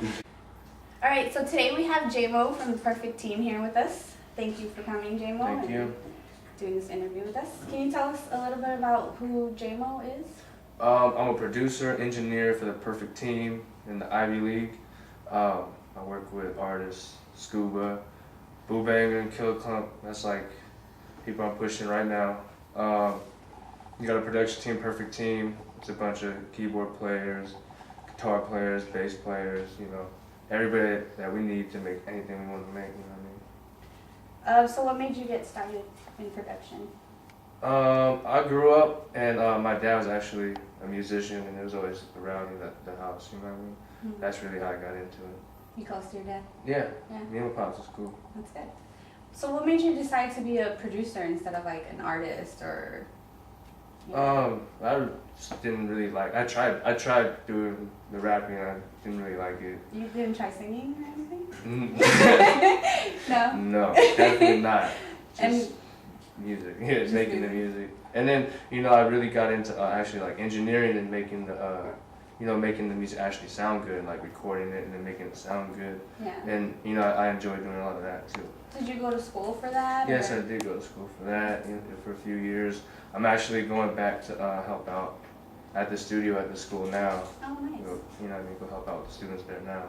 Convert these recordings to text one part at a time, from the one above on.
All right, so today we have JMoe from the Perfect Team here with us. Thank you for coming, JMoe. Thank you. Doing this interview with us. Can you tell us a little bit about who JMoe is? I'm a producer, engineer for the Perfect Team in the Ivy League. I work with artists, Scuba, Boo Banger, and Kill Clump. That's like people I'm pushing right now. You got a production team, Perfect Team. It's a bunch of keyboard players, guitar players, bass players, you know, everybody that we need to make anything we want to make, you know what I mean? So what made you get started in production? I grew up and my dad was actually a musician and it was always around in the house, you know what I mean? Mm-hmm. That's really how I got into it. You close to your dad? Yeah, Yeah. me and my pops was cool. That's good. So what made you decide to be a producer instead of like an artist or? You know? I just didn't really like. I tried doing the rapping. I didn't really like it. You didn't try singing or anything? No. No. No, definitely not. Just And music. Yeah, just making the music. And then I really got into actually like engineering and making the making the music actually sound good, like recording it and then making it sound good. yeah. And I enjoy doing a lot of that too. Did you go to school for that? Yes, or? I did go to school for that for a few years. I'm actually going back to help out at the studio at the school now. Oh, nice. Go, you know what I mean, go help out with the students there now.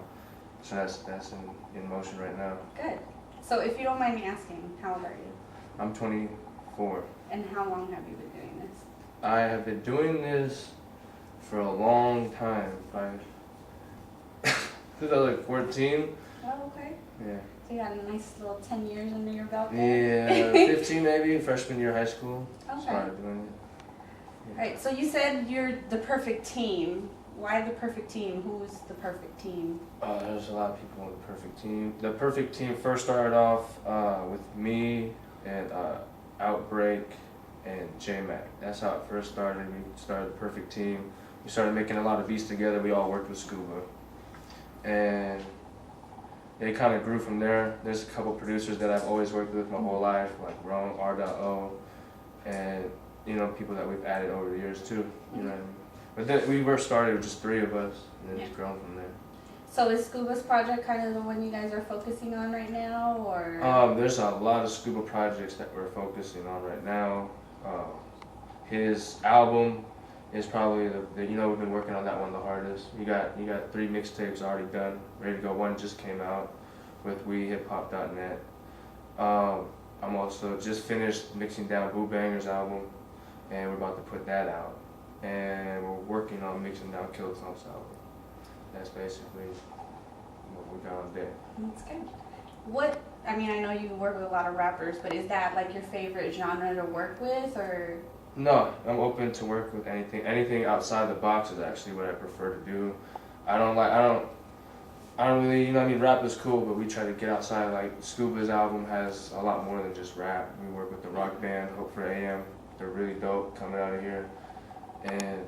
So that's in motion right now. Good. So if you don't mind me asking, how old are you? I'm 24. And how long have you been doing this? I have been doing this for a long time. Since I was like 14. Oh, okay. Yeah. So you got a nice little 10 years under your belt Yeah, there? 15 maybe, freshman year of high school. Okay. Started doing it. Alright, so you said you're the perfect team. Why the perfect team? Who's the perfect team? There's a lot of people on the Perfect Team. The Perfect Team first started off with me and Outbreak and JMoe. That's how it first started. We started the Perfect Team. We started making a lot of beats together. We all worked with Scuba. And it kind of grew from there. There's a couple producers that I've always worked with my whole life, like Ron, R.O, and people that we've added over the years too. You know what I mean? But then we first started with just 3 of us, and then it's grown from there. So is Scuba's project kind of the one you guys are focusing on right now, or? There's a lot of Scuba projects that we're focusing on right now. His album is probably we've been working on that one the hardest. You got 3 mixtapes already done, ready to go. One just came out with WeHipHop.net. I'm also just finished mixing down Boo Banger's album, and we're about to put that out. And we're working on mixing down Kill Clump's album. That's basically what we got on deck. That's good. I mean, I know you work with a lot of rappers, but is that like your favorite genre to work with, or? No, I'm open to work with anything. Anything outside the box is actually what I prefer to do. I don't really, rap is cool, but we try to get outside. Like Scuba's album has a lot more than just rap. We work with the rock band, Hope for AM. They're really dope coming out of here. And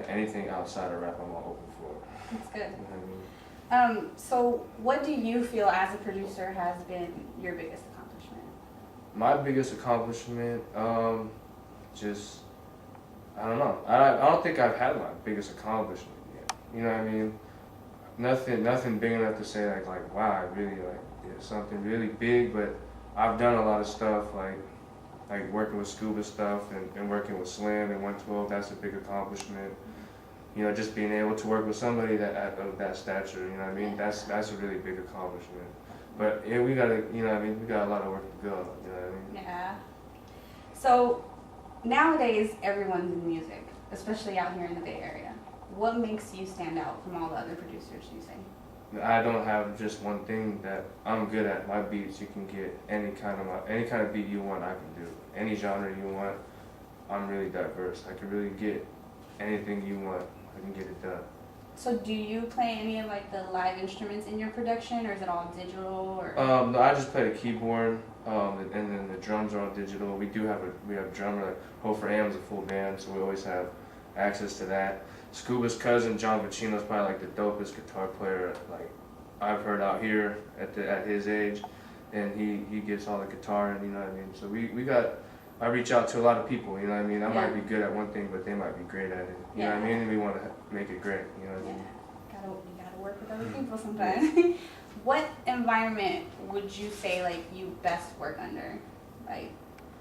anything outside of rap, I'm all open for. That's good. You know what I mean? So what do you feel as a producer has been your biggest accomplishment? My biggest accomplishment, just, I don't know. I don't think I've had my biggest accomplishment yet. You know what I mean? Nothing big enough to say like wow, I really did something really big, but I've done a lot of stuff like working with Scuba stuff and working with Slim and 112, that's a big accomplishment. Just being able to work with somebody of that stature, you know what I mean? That's a really big accomplishment. But yeah, we got a lot of work to go, you know what I mean? Yeah. So nowadays everyone's in music, especially out here in the Bay Area. What makes you stand out from all the other producers you say? I don't have just one thing that I'm good at. My beats, you can get any kind of beat you want, I can do. Any genre you want, I'm really diverse. I can really get anything you want. I can get it done. So do you play any of like the live instruments in your production, or is it all digital? Or? No, I just play the keyboard, and then the drums are all digital. We have a drummer. Like Hope for AM is a full band, so we always have access to that. Scuba's cousin John Vecino is probably like the dopest guitar player like I've heard out here at his age, and he gets all the guitar, and you know what I mean. So I reach out to a lot of people, you know what I mean. I might be good at one thing, but they might be great at it, you know what I mean. And we want to make it great, you know what I mean. gotta work with other people sometimes. What environment would you say like you best work under? Like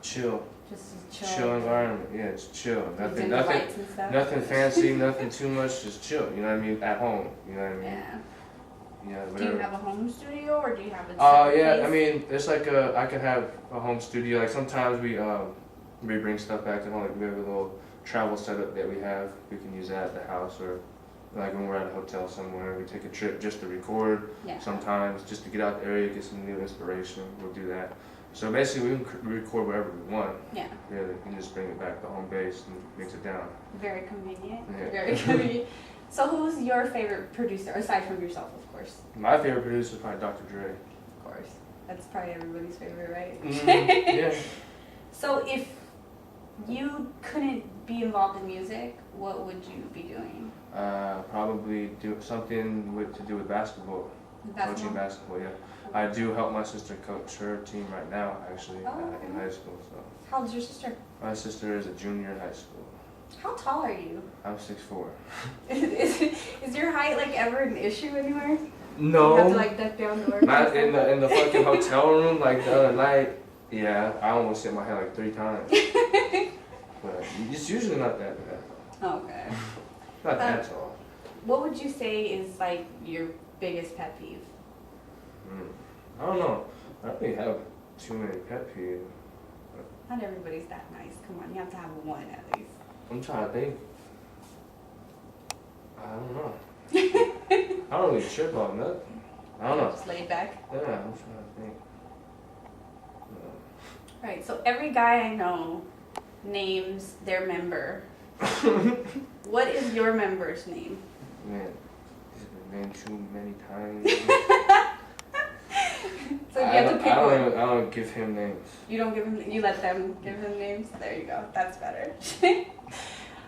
Chill. just Chill environment. Yeah, it's chill. Nothing Nothing fancy, nothing too much, just chill. You know what I mean? At home. You know what I mean? Yeah. Yeah, Do whatever. you have a home studio or do you have a Yeah, place? I mean, it's like I can have a home studio. Like sometimes we bring stuff back to home. Like we have a little travel setup that we have. We can use that at the house, or like when we're at a hotel somewhere, we take a trip just to record. Yeah. Sometimes just to get out the area, get some new inspiration. We'll do that. So basically, we can record wherever we want. Yeah. Really, we can just bring it back to home base and mix it down. Very convenient. Yeah. Very convenient. So who's your favorite producer, aside from yourself, of course? My favorite producer is probably Dr. Dre. Of course. That's probably everybody's favorite, right? Yeah. So if you couldn't be involved in music, what would you be doing? Probably do something to do with basketball. Coaching basketball, yeah. I do help my sister coach her team right now, actually, okay. in high school. So How old's your sister? my sister is a junior in high school. How tall are you? I'm 6'4". Is your height like ever an issue anywhere? No. You have to like duck down to work. Not in the fucking hotel room like the other night. Yeah, I almost hit my head like 3 times. But it's usually not that bad. Okay. Not that tall. What would you say is like your biggest pet peeve? I don't know. I don't really have too many pet peeves. Not everybody's that nice. Come on, you have to have one at least. I'm trying to think. I don't know. I don't really trip on nothing. I don't know. Just laid back. Yeah, I'm trying to think. Right. So every guy I know names their member. What is your member's name? Man, he's been named too many times. So you have to pick one. I don't give him names. You don't give him. You let them give him names. There you go. That's better.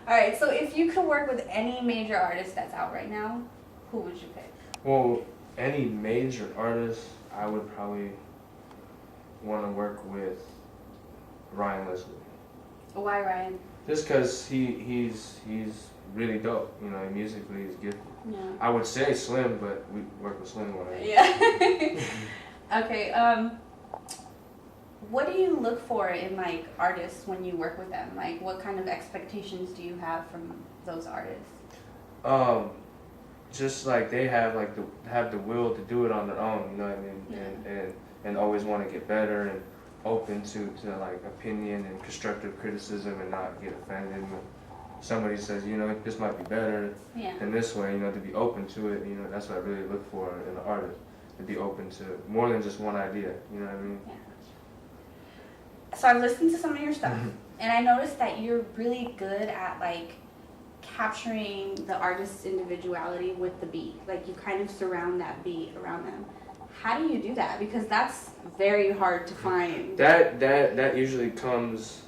All right. So if you could work with any major artist that's out right now, who would you pick? Well, any major artist, I would probably want to work with Ryan Leslie. Why Ryan? Just because he's really dope. You know, musically he's gifted. Yeah. I would say Slim, but we work with Slim one day. Yeah. Okay. What do you look for in like artists when you work with them? Like, what kind of expectations do you have from those artists? Just like they have like the will to do it on their own. You know what I mean? Yeah. And always want to get better and open to like opinion and constructive criticism and not get offended when somebody says, you know, this might be better than this way. You know, to be open to it. You know, that's what I really look for in an artist. To be open to more than just one idea, you know what I mean? Yeah. So I've listened to some of your stuff, and I noticed that you're really good at like capturing the artist's individuality with the beat. Like you kind of surround that beat around them. How do you do that? Because that's very hard to find. That usually comes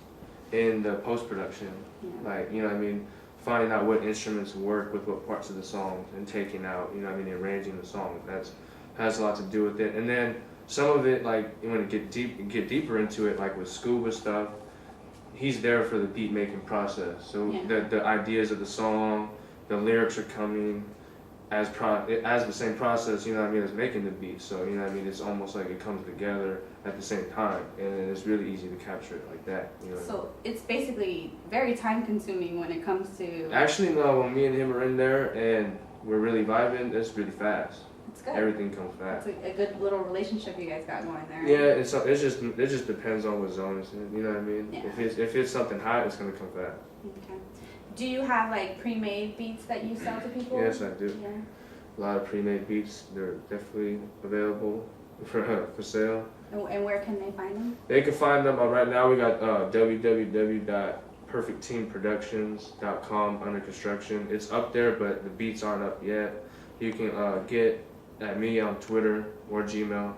in the post-production. Yeah. Like, you know what I mean? Finding out what instruments work with what parts of the song and taking out, you know what I mean, arranging the song. That's has a lot to do with it. And then some of it, like when you get deeper into it, like with Scuba stuff, he's there for the beat making process. So the ideas of the song, the lyrics are coming as the same process, you know what I mean, as making the beat. So, you know what I mean, it's almost like it comes together at the same time, and it's really easy to capture it like that. You know. So it's basically very time consuming when it comes to. Actually, no. When me and him are in there and we're really vibing, it's really fast. It's good. Everything comes fast. It's a good little relationship you guys got going there. Yeah, it just depends on what zone it's in. You know what I mean? Yeah. If it's something hot, it's gonna come fast. Okay. Do you have like pre-made beats that you sell to people? Yes, I do. Yeah. A lot of pre-made beats. They're definitely available for sale. And where can they find them? They can find them right now. We got www.perfectteamproductions.com under construction. It's up there, but the beats aren't up yet. You can get at me on Twitter or Gmail,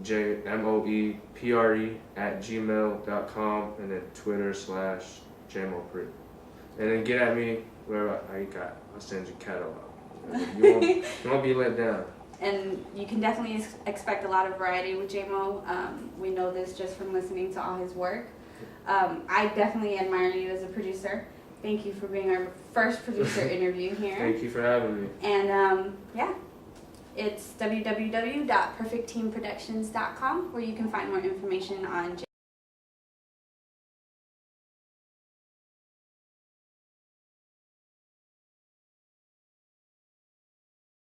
JMoe@gmail.com, and then Twitter/JMoe. And then get at me wherever you got. I'll send you catalog. You won't be let down. And you can definitely expect a lot of variety with JMoe. We know this just from listening to all his work. I definitely admire you as a producer, Thank you for being our first producer interview here. Thank you for having me. And yeah, it's www.perfectteamproductions.com where you can find more information on